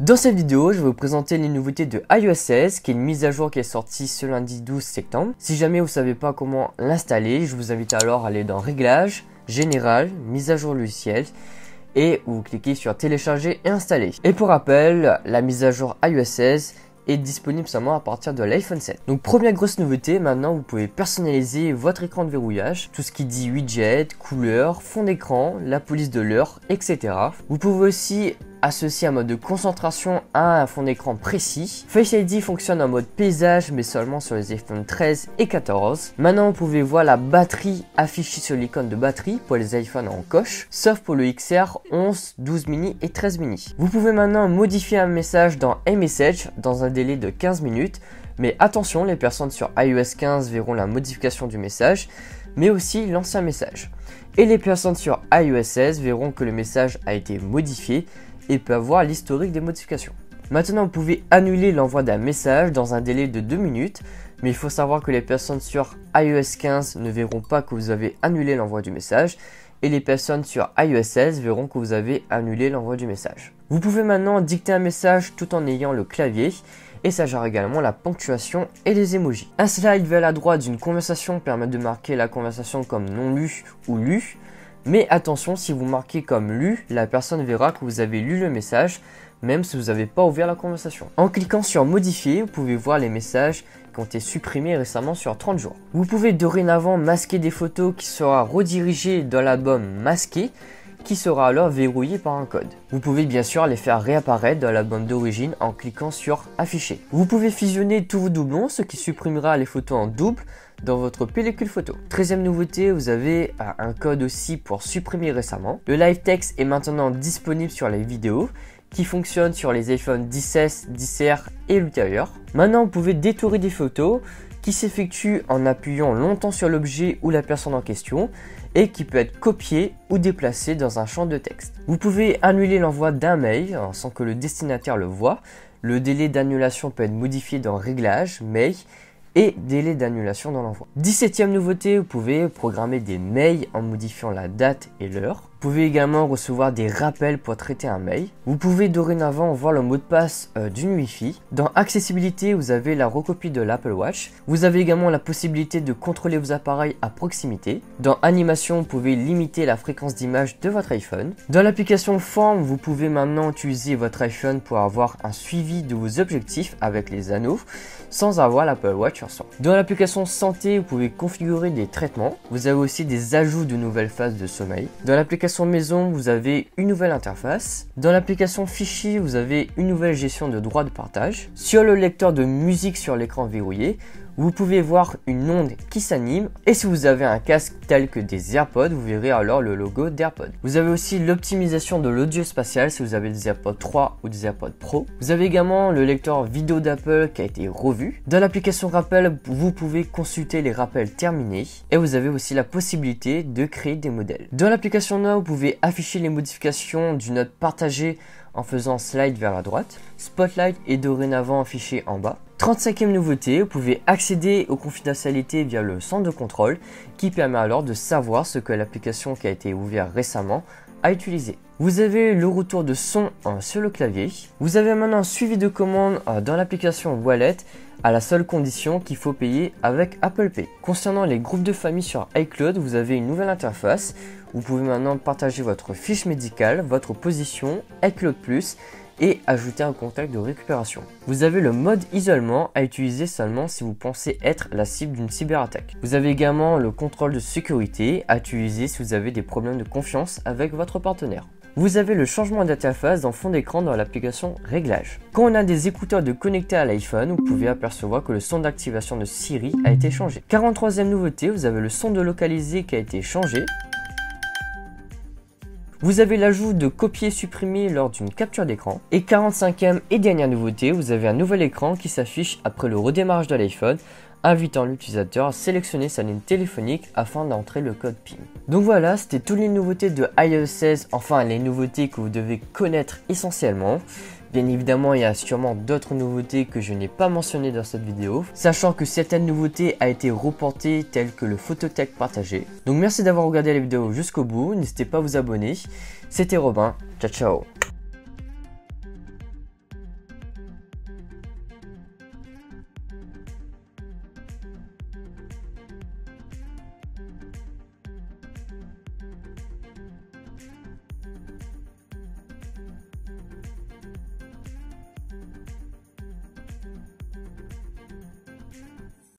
Dans cette vidéo, je vais vous présenter les nouveautés de iOS 16, qui est une mise à jour qui est sortie ce lundi 12 septembre. Si jamais vous ne savez pas comment l'installer, je vous invite alors à aller dans Réglages, Général, Mise à jour logiciel, et vous cliquez sur Télécharger et Installer. Et pour rappel, la mise à jour iOS 16 est disponible seulement à partir de l'iPhone 7. Donc première grosse nouveauté, maintenant vous pouvez personnaliser votre écran de verrouillage, tout ce qui dit widget, couleur, fond d'écran, la police de l'heure, etc. Vous pouvez aussi associer un mode de concentration à un fond d'écran précis. Face ID fonctionne en mode paysage mais seulement sur les iPhone 13 et 14. Maintenant vous pouvez voir la batterie affichée sur l'icône de batterie pour les iPhones en coche, sauf pour le XR 11, 12 mini et 13 mini. Vous pouvez maintenant modifier un message dans iMessage dans un délai de 15 minutes. Mais attention, les personnes sur iOS 15 verront la modification du message, mais aussi l'ancien message. Et les personnes sur iOS 16 verront que le message a été modifié et peut avoir l'historique des modifications. Maintenant, vous pouvez annuler l'envoi d'un message dans un délai de 2 minutes, mais il faut savoir que les personnes sur iOS 15 ne verront pas que vous avez annulé l'envoi du message, et les personnes sur iOS 16 verront que vous avez annulé l'envoi du message. Vous pouvez maintenant dicter un message tout en ayant le clavier, et ça gère également la ponctuation et les emojis. Un slide vers la droite d'une conversation permet de marquer la conversation comme non lu ou lu. Mais attention, si vous marquez comme lu, la personne verra que vous avez lu le message, même si vous n'avez pas ouvert la conversation. En cliquant sur modifier, vous pouvez voir les messages qui ont été supprimés récemment sur 30 jours. Vous pouvez dorénavant masquer des photos qui sera redirigées dans l'album masqué, qui sera alors verrouillé par un code. Vous pouvez bien sûr les faire réapparaître dans l'album d'origine en cliquant sur afficher. Vous pouvez fusionner tous vos doublons, ce qui supprimera les photos en double dans votre pellicule photo. 13e nouveauté, vous avez un code aussi pour supprimer récemment. Le live text est maintenant disponible sur les vidéos qui fonctionne sur les iPhone 10S, 10R et ultérieurs. Maintenant, vous pouvez détourer des photos qui s'effectuent en appuyant longtemps sur l'objet ou la personne en question et qui peut être copié ou déplacé dans un champ de texte. Vous pouvez annuler l'envoi d'un mail sans que le destinataire le voie. Le délai d'annulation peut être modifié dans Réglages, Mail et délai d'annulation dans l'envoi. 17e nouveauté, vous pouvez programmer des mails en modifiant la date et l'heure. Vous pouvez également recevoir des rappels pour traiter un mail. Vous pouvez dorénavant voir le mot de passe d'une Wi-Fi. Dans Accessibilité, vous avez la recopie de l'Apple Watch. Vous avez également la possibilité de contrôler vos appareils à proximité. Dans Animation, vous pouvez limiter la fréquence d'image de votre iPhone. Dans l'application Forme, vous pouvez maintenant utiliser votre iPhone pour avoir un suivi de vos objectifs avec les anneaux sans avoir l'Apple Watch sur soi. Dans l'application Santé, vous pouvez configurer des traitements. Vous avez aussi des ajouts de nouvelles phases de sommeil. Dans l'application Maison, vous avez une nouvelle interface. Dans l'application Fichier, vous avez une nouvelle gestion de droits de partage. Sur le lecteur de musique sur l'écran verrouillé, vous pouvez voir une onde qui s'anime, et si vous avez un casque tel que des AirPods, vous verrez alors le logo d'AirPods. Vous avez aussi l'optimisation de l'audio spatial si vous avez des AirPods 3 ou des AirPods Pro. Vous avez également le lecteur vidéo d'Apple qui a été revu. Dans l'application Rappel, vous pouvez consulter les rappels terminés, et vous avez aussi la possibilité de créer des modèles. Dans l'application Now, vous pouvez afficher les modifications d'une note partagée en faisant slide vers la droite. Spotlight est dorénavant affiché en bas. 35e nouveauté, vous pouvez accéder aux confidentialités via le centre de contrôle qui permet alors de savoir ce que l'application qui a été ouverte récemment a utilisé. Vous avez le retour de son sur le clavier. Vous avez maintenant un suivi de commandes dans l'application Wallet à la seule condition qu'il faut payer avec Apple Pay. Concernant les groupes de famille sur iCloud, vous avez une nouvelle interface. Vous pouvez maintenant partager votre fiche médicale, votre position, iCloud Plus et ajouter un contact de récupération. Vous avez le mode isolement à utiliser seulement si vous pensez être la cible d'une cyberattaque. Vous avez également le contrôle de sécurité à utiliser si vous avez des problèmes de confiance avec votre partenaire. Vous avez le changement d'interface dans fond d'écran dans l'application Réglages. Quand on a des écouteurs de connectés à l'iPhone, vous pouvez apercevoir que le son d'activation de Siri a été changé. 43e nouveauté, vous avez le son de localiser qui a été changé. Vous avez l'ajout de copier-supprimer lors d'une capture d'écran. Et 45e et dernière nouveauté, vous avez un nouvel écran qui s'affiche après le redémarrage de l'iPhone, invitant l'utilisateur à sélectionner sa ligne téléphonique afin d'entrer le code PIN. Donc voilà, c'était toutes les nouveautés de iOS 16, enfin les nouveautés que vous devez connaître essentiellement. Bien évidemment, il y a sûrement d'autres nouveautés que je n'ai pas mentionnées dans cette vidéo, sachant que certaines nouveautés ont été reportées telles que le phototech partagé. Donc merci d'avoir regardé la vidéo jusqu'au bout, n'hésitez pas à vous abonner. C'était Robin, ciao ciao.